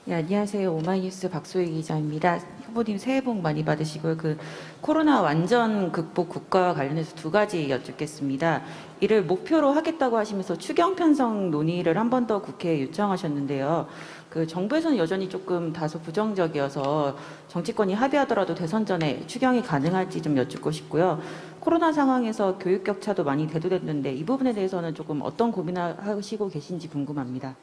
네, 안녕하세요. 오마이뉴스 박소희 기자입니다. 후보님 새해 복 많이 받으시고요. 코로나 완전 극복 국가와 관련해서 두 가지 여쭙겠습니다. 이를 목표로 하겠다고 하시면서 추경 편성 논의를 한 번 더 국회에 요청하셨는데요. 정부에서는 여전히 조금 다소 부정적이어서 정치권이 합의하더라도 대선 전에 추경이 가능할지 좀 여쭙고 싶고요. 코로나 상황에서 교육 격차도 많이 대두됐는데 이 부분에 대해서는 조금 어떤 고민을 하시고 계신지 궁금합니다.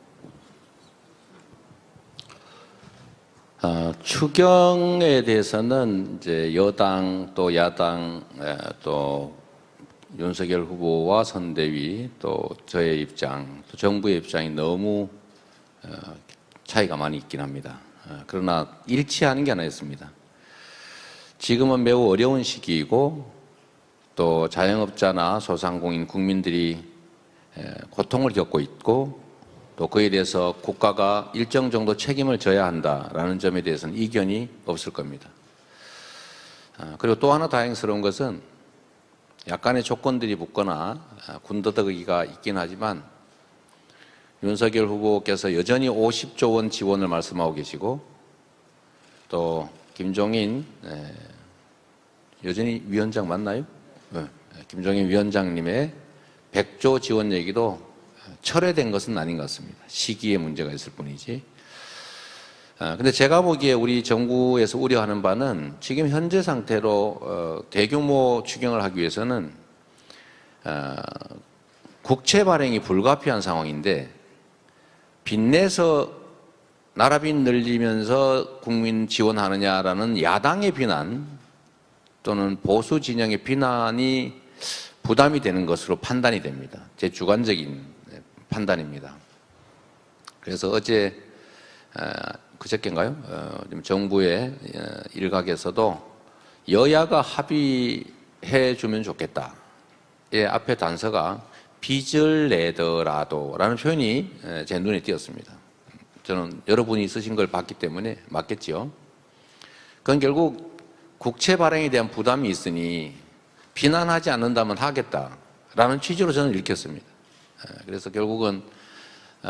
추경에 대해서는 이제 여당 또 야당 또 윤석열 후보와 선대위 또 저의 입장 또 정부의 입장이 너무 차이가 많이 있긴 합니다. 그러나 일치하는 게 하나 있습니다. 지금은 매우 어려운 시기이고 또 자영업자나 소상공인 국민들이 고통을 겪고 있고 또 그에 대해서 국가가 일정 정도 책임을 져야 한다라는 점에 대해서는 이견이 없을 겁니다. 그리고 또 하나 다행스러운 것은 약간의 조건들이 붙거나 군더더기가 있긴 하지만 윤석열 후보께서 여전히 50조 원 지원을 말씀하고 계시고 또 김종인 여전히 위원장 맞나요? 김종인 위원장님의 100조 지원 얘기도 철회된 것은 아닌 것 같습니다. 시기에 문제가 있을 뿐이지. 근데 제가 보기에 우리 정부에서 우려하는 바는 지금 현재 상태로 대규모 추경을 하기 위해서는 국채 발행이 불가피한 상황인데 빚내서 나라 빚 늘리면서 국민 지원하느냐라는 야당의 비난 또는 보수 진영의 비난이 부담이 되는 것으로 판단이 됩니다. 제 주관적인 판단입니다. 그래서 어제 그저께인가요? 정부의 일각에서도 여야가 합의해 주면 좋겠다. 예, 앞에 단서가 빚을 내더라도라는 표현이 제 눈에 띄었습니다. 저는 여러분이 쓰신 걸 봤기 때문에 맞겠죠. 그건 결국 국채 발행에 대한 부담이 있으니 비난하지 않는다면 하겠다라는 취지로 저는 읽혔습니다. 그래서 결국은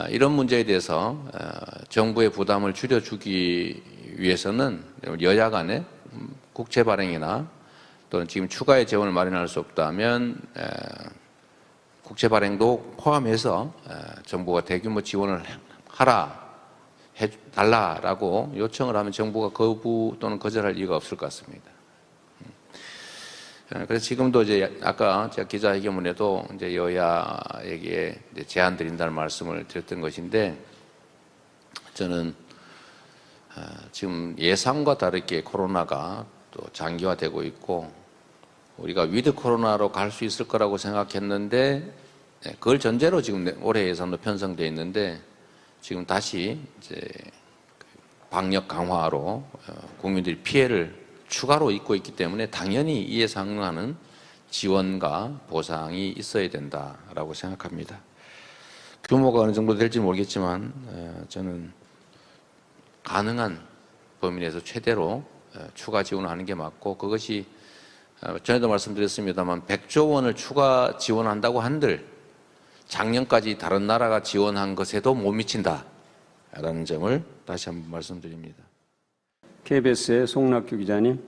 이런 문제에 대해서 정부의 부담을 줄여주기 위해서는 여야 간에 국채 발행이나 또는 지금 추가의 재원을 마련할 수 없다면 국채 발행도 포함해서 정부가 대규모 지원을 해달라라고 요청을 하면 정부가 거부 또는 거절할 이유가 없을 것 같습니다. 그래서 지금도 이제 아까 제가 기자회견문에도 이제 여야에게 이제 제안 드린다는 말씀을 드렸던 것인데 저는 지금 예상과 다르게 코로나가 또 장기화되고 있고 우리가 위드 코로나로 갈 수 있을 거라고 생각했는데 그걸 전제로 지금 올해 예산도 편성되어 있는데 지금 다시 이제 방역 강화로 국민들이 피해를 추가로 입고 있기 때문에 당연히 이에 상응하는 지원과 보상이 있어야 된다라고 생각합니다. 규모가 어느 정도 될지 모르겠지만 저는 가능한 범위 내에서 최대로 추가 지원을 하는 게 맞고 그것이 전에도 말씀드렸습니다만 100조 원을 추가 지원한다고 한들 작년까지 다른 나라가 지원한 것에도 못 미친다라는 점을 다시 한번 말씀드립니다. KBS의 송낙규 기자님.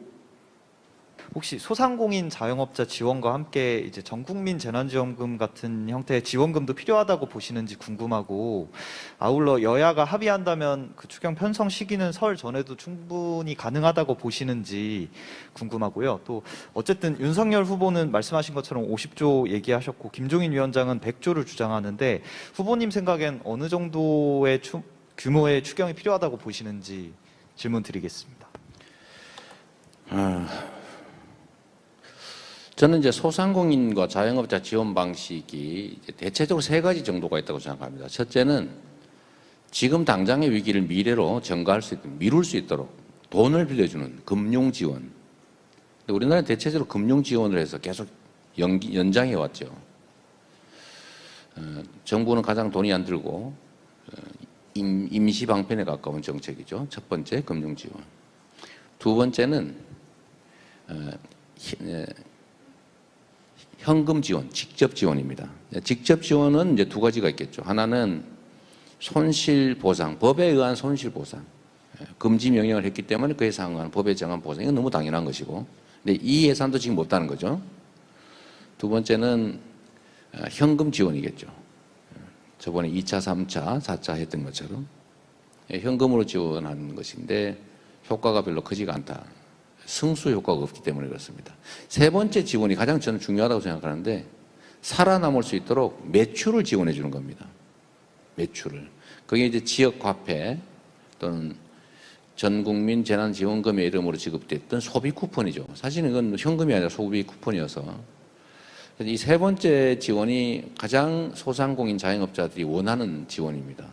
혹시 소상공인 자영업자 지원과 함께 이제 전국민 재난지원금 같은 형태의 지원금도 필요하다고 보시는지 궁금하고 아울러 여야가 합의한다면 그 추경 편성 시기는 설 전에도 충분히 가능하다고 보시는지 궁금하고요. 또 어쨌든 윤석열 후보는 말씀하신 것처럼 50조 얘기하셨고 김종인 위원장은 100조를 주장하는데 후보님 생각엔 어느 정도의 규모의 추경이 필요하다고 보시는지 질문 드리겠습니다. 저는 이제 소상공인과 자영업자 지원 방식이 대체적으로 세 가지 정도가 있다고 생각합니다. 첫째는 지금 당장의 위기를 미래로 전가할 수 있도록, 미룰 수 있도록 돈을 빌려주는 금융 지원. 근데 우리나라는 대체적으로 금융 지원을 해서 계속 연장해 왔죠. 정부는 가장 돈이 안 들고 임시 방편에 가까운 정책이죠. 첫 번째 금융 지원. 두 번째는 현금 지원, 직접 지원입니다. 직접 지원은 이제 두 가지가 있겠죠. 하나는 손실보상, 법에 의한 손실보상, 금지 명령을 했기 때문에 그에 상응하는 법에 정한 보상, 이건 너무 당연한 것이고, 근데 이 예산도 지금 못하는 거죠. 두 번째는 현금 지원이겠죠. 저번에 2차, 3차, 4차 했던 것처럼 현금으로 지원하는 것인데 효과가 별로 크지가 않다. 승수 효과가 없기 때문에 그렇습니다. 세 번째 지원이 가장 저는 중요하다고 생각하는데 살아남을 수 있도록 매출을 지원해 주는 겁니다. 매출을. 그게 이제 지역 화폐 또는 전국민 재난지원금의 이름으로 지급됐던 소비 쿠폰이죠. 사실은 이건 현금이 아니라 소비 쿠폰이어서 이 세 번째 지원이 가장 소상공인 자영업자들이 원하는 지원입니다.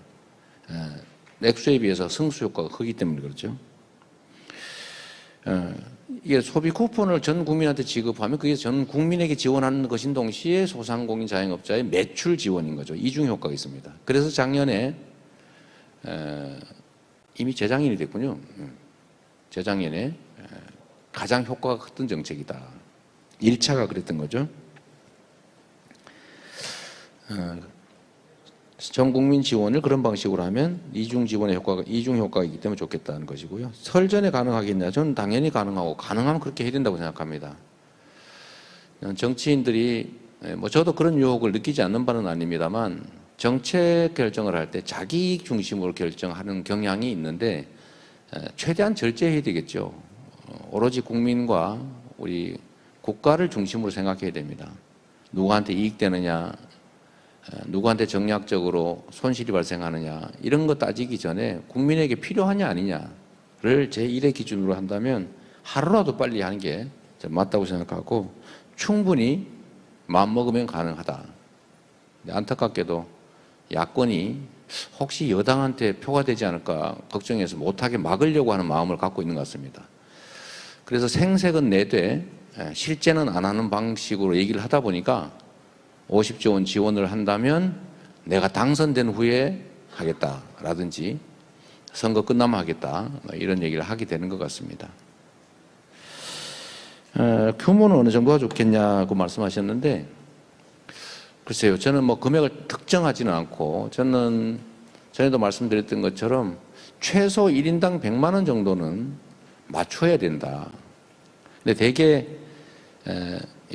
액수에 비해서 승수 효과가 크기 때문에 그렇죠. 이게 소비 쿠폰을 전 국민한테 지급하면 그게 전 국민에게 지원하는 것인 동시에 소상공인 자영업자의 매출 지원인 거죠. 이중 효과가 있습니다. 그래서 작년에 이미 재작년이 됐군요. 재작년에 가장 효과가 컸던 정책이다. 1차가 그랬던 거죠. 전 국민 지원을 그런 방식으로 하면 이중 지원의 효과가 이중 효과가 있기 때문에 좋겠다는 것이고요. 설 전에 가능하겠냐? 저는 당연히 가능하고 가능하면 그렇게 해야 된다고 생각합니다. 정치인들이 뭐 저도 그런 유혹을 느끼지 않는 바는 아닙니다만 정책 결정을 할 때 자기 이익 중심으로 결정하는 경향이 있는데 최대한 절제해야 되겠죠. 오로지 국민과 우리 국가를 중심으로 생각해야 됩니다. 누구한테 이익되느냐, 누구한테 정략적으로 손실이 발생하느냐 이런 거 따지기 전에 국민에게 필요하냐 아니냐를 제1의 기준으로 한다면 하루라도 빨리 하는 게 맞다고 생각하고 충분히 마음먹으면 가능하다. 안타깝게도 야권이 혹시 여당한테 표가 되지 않을까 걱정해서 못하게 막으려고 하는 마음을 갖고 있는 것 같습니다. 그래서 생색은 내되 실제는 안 하는 방식으로 얘기를 하다 보니까 50조 원 지원을 한다면 내가 당선된 후에 하겠다라든지 선거 끝나면 하겠다 이런 얘기를 하게 되는 것 같습니다. 규모는 어느 정도가 좋겠냐고 말씀하셨는데 글쎄요, 저는 뭐 금액을 특정하지는 않고 저는 전에도 말씀드렸던 것처럼 최소 1인당 100만 원 정도는 맞춰야 된다. 근데 대개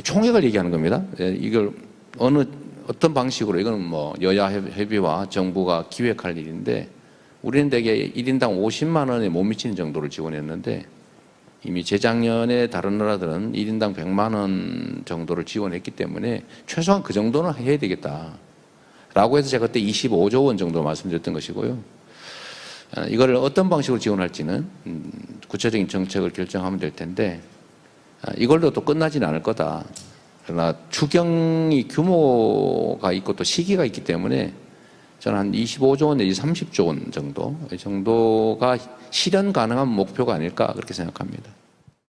총액을 얘기하는 겁니다. 이걸 어떤 방식으로 이건 뭐 여야 협의와 정부가 기획할 일인데 우리는 대개 1인당 50만 원에 못 미치는 정도를 지원했는데 이미 재작년에 다른 나라들은 1인당 100만 원 정도를 지원했기 때문에 최소한 그 정도는 해야 되겠다라고 해서 제가 그때 25조 원 정도 말씀드렸던 것이고요. 이걸 어떤 방식으로 지원할지는 구체적인 정책을 결정하면 될 텐데 이걸로 또 끝나지는 않을 거다. 그러나 추경이 규모가 있고 또 시기가 있기 때문에 저는 한 25조 원 내지 30조 원 정도, 이 정도가 실현 가능한 목표가 아닐까 그렇게 생각합니다.